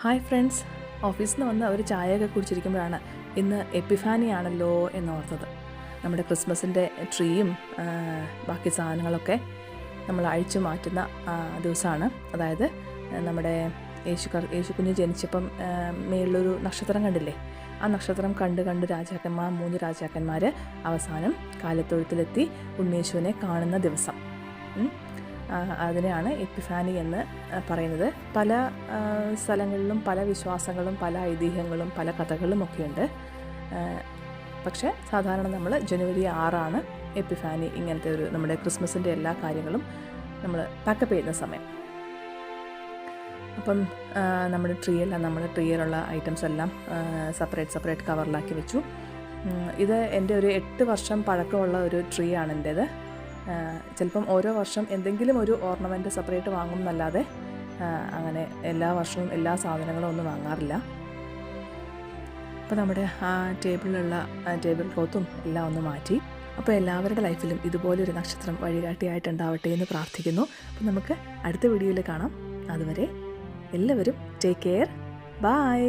Hi friends, ഓഫീസിൽ നിന്ന് വന്ന് ഒരു ചായയൊക്കെ കുടിച്ചിരിക്കുമ്പോഴാണ് ഇന്ന് എപ്പിഫാനി ആണല്ലോ എന്നോർത്തത്. നമ്മുടെ ക്രിസ്മസിൻ്റെ ട്രീയും ബാക്കി സാധനങ്ങളൊക്കെ നമ്മൾ അഴിച്ചു മാറ്റുന്ന ദിവസമാണ്. അതായത് നമ്മുടെ യേശു കുഞ്ഞ് ജനിച്ചപ്പം മേളിലൊരു നക്ഷത്രം കണ്ടില്ലേ? ആ നക്ഷത്രം കണ്ട് 3 രാജാക്കന്മാർ അവസാനം കാലത്തൊഴുത്തിലെത്തി ഉണ്ണീശുവിനെ കാണുന്ന ദിവസം. അതിനെയാണ് എപ്പിഫാനി എന്ന് പറയുന്നത്. പല സ്ഥലങ്ങളിലും പല വിശ്വാസങ്ങളും പല ഐതിഹ്യങ്ങളും പല കഥകളും ഒക്കെയുണ്ട്. പക്ഷേ സാധാരണ നമ്മൾ ജനുവരി 6 എപ്പിഫാനി, ഇങ്ങനത്തെ ഒരു നമ്മുടെ ക്രിസ്മസിൻ്റെ എല്ലാ കാര്യങ്ങളും നമ്മൾ പാക്കപ്പ് ചെയ്യുന്ന സമയം. അപ്പം നമ്മുടെ ട്രീയിലുള്ള ഐറ്റംസ് എല്ലാം സെപ്പറേറ്റ് കവറിലാക്കി വെച്ചു. ഇത് എൻ്റെ ഒരു 8 വർഷം പഴക്കമുള്ള ഒരു ട്രീ ആണ് എൻ്റേത്. ചിലപ്പം ഓരോ വർഷം എന്തെങ്കിലും ഒരു ഓർണമെൻറ്റ് സെപ്പറേറ്റ് വാങ്ങും എന്നല്ലാതെ അങ്ങനെ എല്ലാ വർഷവും എല്ലാ സാധനങ്ങളും ഒന്നും വാങ്ങാറില്ല. അപ്പോൾ നമ്മുടെ ആ ടേബിളിലുള്ള ടേബിൾ ക്ലോത്തും എല്ലാം ഒന്ന് മാറ്റി. അപ്പോൾ എല്ലാവരുടെ ലൈഫിലും ഇതുപോലൊരു നക്ഷത്രം വഴികാട്ടിയായിട്ടുണ്ടാവട്ടെ എന്ന് പ്രാർത്ഥിക്കുന്നു. അപ്പോൾ നമുക്ക് അടുത്ത വീഡിയോയിൽ കാണാം. അതുവരെ എല്ലാവരും ടേക്ക് കെയർ. ബൈ.